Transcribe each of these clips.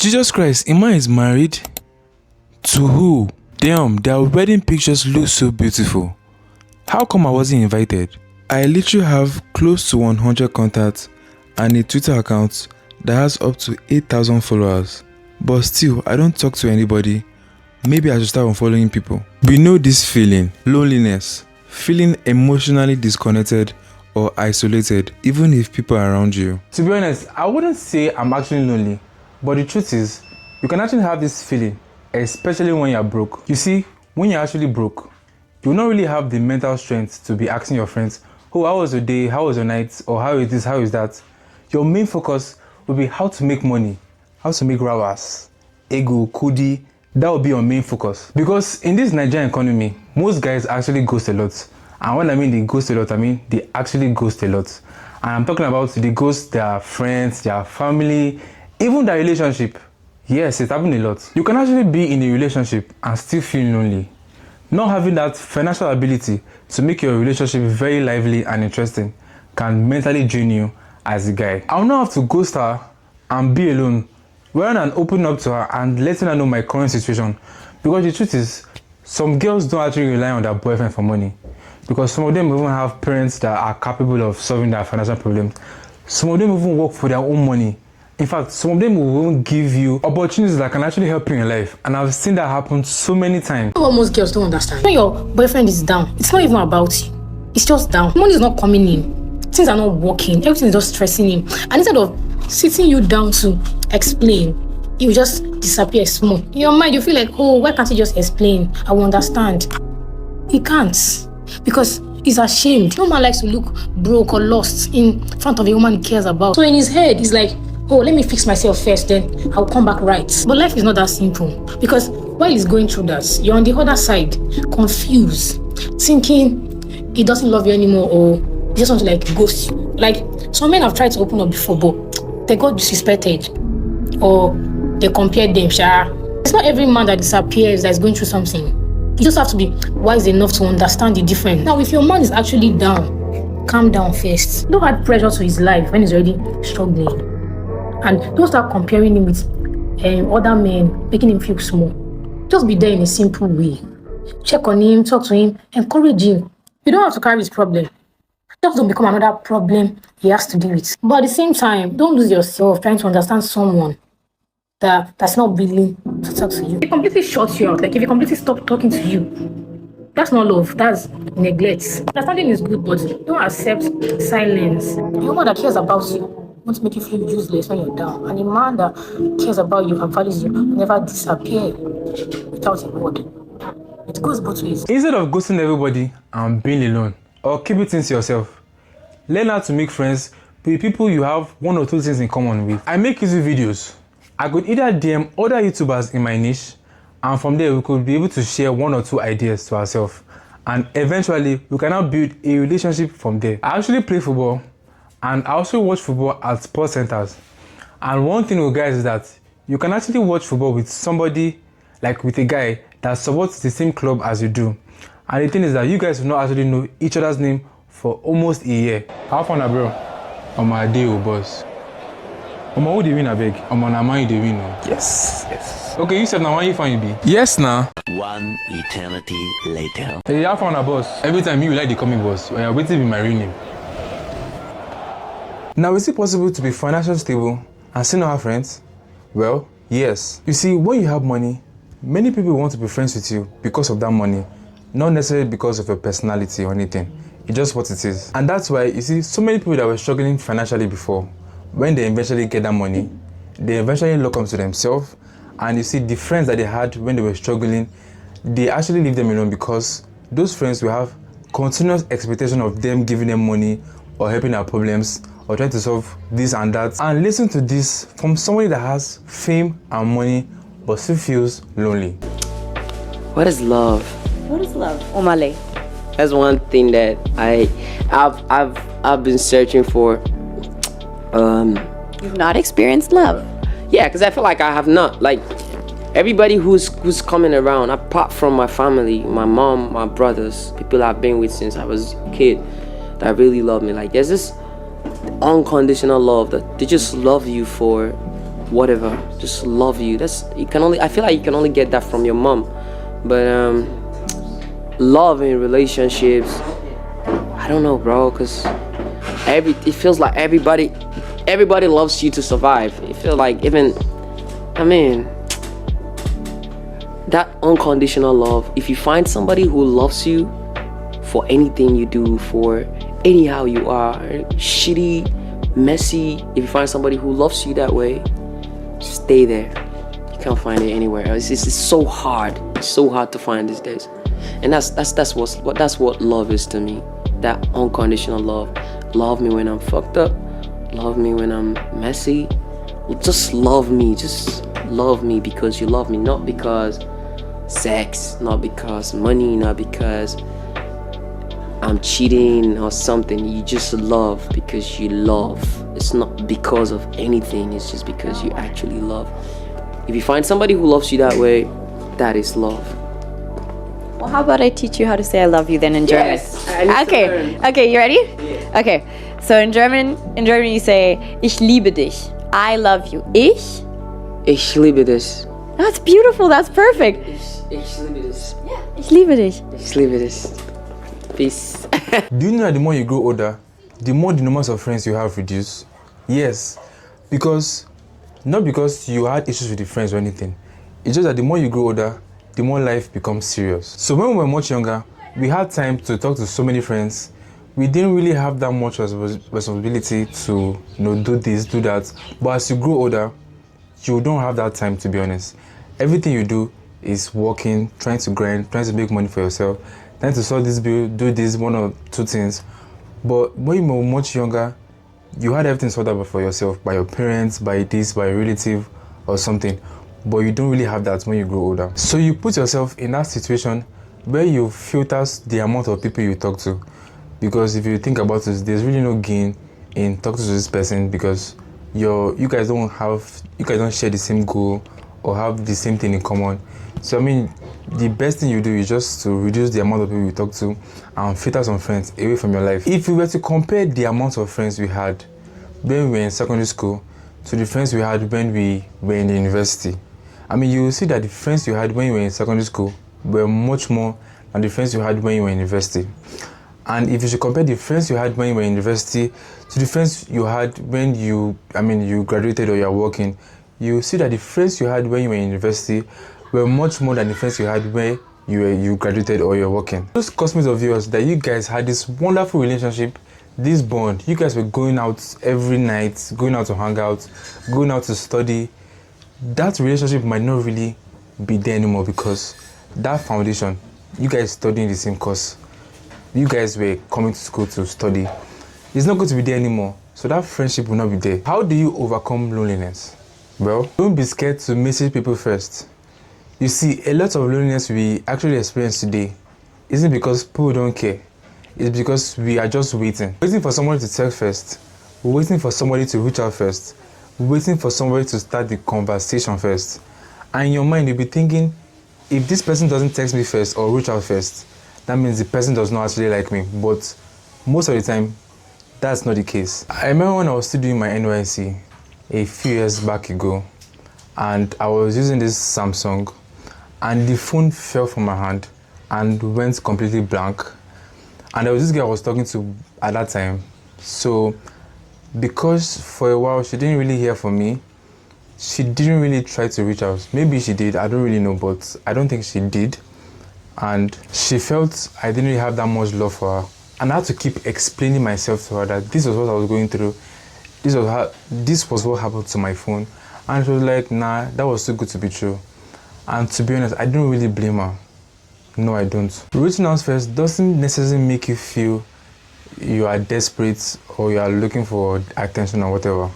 Jesus Christ, Ima is married? To who? Damn, their wedding pictures look so beautiful. How come I wasn't invited? I literally have close to 100 contacts and a Twitter account that has up to 8,000 followers. But still, I don't talk to anybody. Maybe I should start unfollowing people. We know this feeling, loneliness, feeling emotionally disconnected or isolated, even if people are around you. To be honest, I wouldn't say I'm actually lonely, but the truth is, you can actually have this feeling, especially when you're broke. You see, when you're actually broke, you will not really have the mental strength to be asking your friends, oh, how was your day, how was your night, or how is this, how is that? Your main focus will be how to make money, how to make rawas, ego, kudi. That will be your main focus. Because in this Nigerian economy, most guys actually ghost a lot. And when I mean they ghost a lot, I mean they actually ghost a lot. And I'm talking about they ghost their friends, their family, even their relationship. Yes, it's happening a lot. You can actually be in a relationship and still feel lonely. Not having that financial ability to make your relationship very lively and interesting can mentally drain you as a guy. I'll not have to ghost her and be alone rather than open up to her and letting her know my current situation. Because the truth is, some girls don't actually rely on their boyfriend for money. Because some of them even have parents that are capable of solving their financial problems. Some of them even work for their own money. In fact, some of them will even give you opportunities that can actually help you in life. And I've seen that happen so many times. What most girls don't understand. When your boyfriend is down, it's not even about you. It's just down. Money is not coming in. Things are not working. Everything is just stressing him. And instead of sitting you down to explain, he will just disappear small. In your mind, you feel like, oh, why can't he just explain? I will understand. He can't. Because he's ashamed. No man likes to look broke or lost in front of a woman he cares about. So in his head, he's like, oh, let me fix myself first, then I'll come back right. But life is not that simple. Because while he's going through that, you're on the other side, confused, thinking he doesn't love you anymore or he just wants to like ghost you. Like, some men have tried to open up before, but they got disrespected or they compared them. It's not every man that disappears that is going through something. You just have to be wise enough to understand the difference. Now, if your man is actually down, calm down first. Don't add pressure to his life when he's already struggling. And don't start comparing him with other men, making him feel small. Just be there in a simple way. Check on him, talk to him, encourage him. You don't have to carry his problem. Just don't become another problem he has to deal with. But at the same time, don't lose yourself trying to understand someone that's not willing to talk to you. If he completely shuts you out, like if he completely stops talking to you, that's not love, that's neglect. Understanding is good, but don't accept silence. A woman that cares about you wants to make you feel useless when you're down. And a man that cares about you and values you will never disappear without a word. It goes both ways. Instead of ghosting everybody and being alone, or keep it to yourself, learn how to make friends with people you have one or two things in common with. I make YouTube videos. I could either DM other YouTubers in my niche, and from there we could be able to share one or two ideas to ourselves. And eventually, we can now build a relationship from there. I actually play football, and I also watch football at sports centers. And one thing with guys is that you can actually watch football with somebody, like with a guy that supports the same club as you do. And the thing is that you guys will not actually know each other's name for almost a year. How fun, bro? On my day, boss. Omo, who dey win abeg? Omo, na man you dey win. Yes. Okay, you said na one you find you be. Yes, nah. One eternity later. Hey, how fun, boss? Every time you like the coming boss, when you're waiting to be my real name. Now, is it possible to be financially stable and still not have friends? Well, yes. You see, when you have money, many people want to be friends with you because of that money, not necessarily because of your personality or anything. It's just what it is. And that's why, you see, so many people that were struggling financially before, when they eventually get that money, they eventually lock onto themselves. And you see, the friends that they had when they were struggling, they actually leave them alone because those friends will have continuous expectation of them giving them money or helping their problems or trying to solve this and that. And listen to this from somebody that has fame and money but still feels lonely. What is love? What is love? Omale. That's one thing that I've been searching for. You've not experienced love. Yeah, because I feel like I have not. Like, everybody who's coming around, apart from my family, my mom, my brothers, people I've been with since I was a kid, that really love me. Like, there's this unconditional love that they just love you for whatever, just love you. I feel like you can only get that from your mom. But love in relationships, I don't know, bro, because it feels like everybody loves you to survive. It feels like that unconditional love, if you find somebody who loves you for anything you do, for anyhow you are, shitty, messy, if you find somebody who loves you that way, stay there. You can't find it anywhere else. It's so hard. It's so hard to find these days. And that's what love is to me. That unconditional love. Love me when I'm fucked up. Love me when I'm messy. Just love me. Just love me because you love me, not because sex, not because money, not because I'm cheating or something. You just love because you love. It's not because of anything. It's just because you actually love. If you find somebody who loves you that way, that is love. Well, how about I teach you how to say I love you then in German? Yes, I need to learn. Okay, you ready? Yeah. Okay, so in German you say, ich liebe dich. I love you. Ich liebe dich. That's beautiful, that's perfect. Ich liebe dich. Ich liebe dich. Ich liebe dich. Peace. Do you know that the more you grow older, the more the numbers of friends you have reduce? Yes, not because you had issues with the friends or anything. It's just that the more you grow older, the more life becomes serious. So when we were much younger, we had time to talk to so many friends. We didn't really have that much responsibility to do this, do that. But as you grow older, you don't have that time, to be honest. Everything you do is working, trying to grind, trying to make money for yourself, trying to sort this bill, do this, one or two things. But when you were much younger, you had everything sorted out for yourself, by your parents, by this, by a relative or something. But you don't really have that when you grow older. So you put yourself in that situation where you filter the amount of people you talk to. Because if you think about it, there's really no gain in talking to this person because you guys don't share the same goal or have the same thing in common. So the best thing you do is just to reduce the amount of people you talk to and filter some friends away from your life. If we were to compare the amount of friends we had when we were in secondary school to the friends we had when we were in the university, you will see that the friends you had when you were in secondary school were much more than the friends you had when you were in university. And if you should compare the friends you had when you were in university to the friends you had when you graduated or you are working, you see that the friends you had when you were in university were much more than the friends you had when you graduated or you're working. Those classmates of yours that you guys had this wonderful relationship, this bond, you guys were going out every night, going out to hang out, going out to study. That relationship might not really be there anymore because that foundation, you guys studying the same course, you guys were coming to school to study, it's not going to be there anymore. So that friendship will not be there. How do you overcome loneliness? Well, don't be scared to message people first. You see, a lot of loneliness we actually experience today isn't because people don't care. It's because we are just waiting for somebody to text first, waiting for somebody to reach out first, waiting for somebody to start the conversation first. And in your mind, you'll be thinking, if this person doesn't text me first or reach out first, that means the person does not actually like me. But most of the time, that's not the case. I remember when I was still doing my NYSC a few years back ago, and I was using this Samsung, and the phone fell from my hand and went completely blank. And there was this girl I was talking to at that time. So because for a while she didn't really hear from me, she didn't really try to reach out. Maybe she did, I don't really know, but I don't think she did. And she felt I didn't really have that much love for her. And I had to keep explaining myself to her that this was what I was going through. This was what happened to my phone. And she was like, nah, that was too good to be true. And to be honest, I don't really blame her. No, I don't. Reaching out first doesn't necessarily make you feel you are desperate or you are looking for attention or whatever.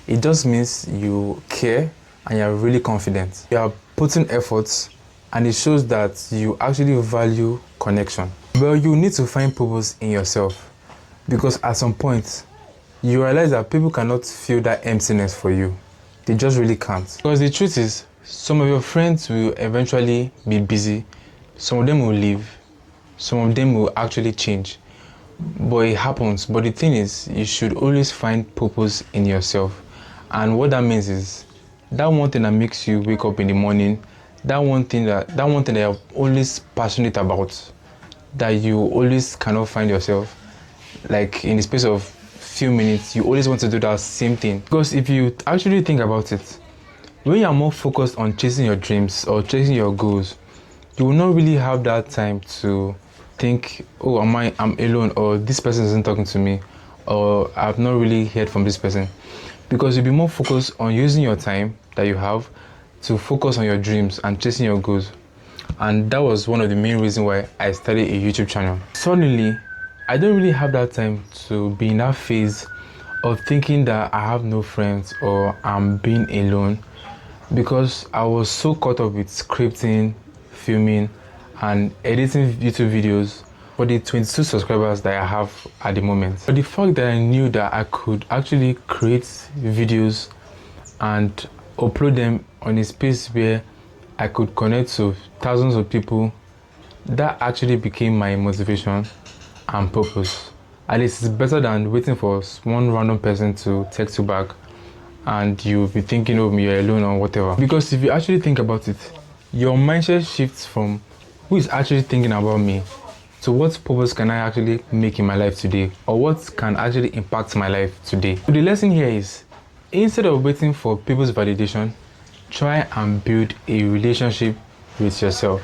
It just means you care and you are really confident. You are putting efforts and it shows that you actually value connection. Well, you need to find purpose in yourself because at some point, you realize that people cannot feel that emptiness for you. They just really can't. Because the truth is, some of your friends will eventually be busy, some of them will leave, some of them will actually change. But it happens. But the thing is, you should always find purpose in yourself. And what that means is, that one thing that makes you wake up in the morning, that one thing that you're always passionate about, that you always cannot find yourself, like in the space of few minutes, you always want to do that same thing. Because if you actually think about it, when you are more focused on chasing your dreams or chasing your goals, you will not really have that time to think, oh, I'm alone, or this person isn't talking to me, or I've not really heard from this person. Because you'll be more focused on using your time that you have to focus on your dreams and chasing your goals. And that was one of the main reasons why I started a YouTube channel. Suddenly, I don't really have that time to be in that phase of thinking that I have no friends or I'm being alone, because I was so caught up with scripting, filming, and editing YouTube videos for the 22 subscribers that I have at the moment. But the fact that I knew that I could actually create videos and upload them on a space where I could connect to thousands of people, that actually became my motivation and purpose. At least it's better than waiting for one random person to text you back and you'll be thinking, oh, you're alone or whatever. Because if you actually think about it, your mindset shifts from who is actually thinking about me to what purpose can I actually make in my life today, or what can actually impact my life today. So the lesson here is, instead of waiting for people's validation, try and build a relationship with yourself.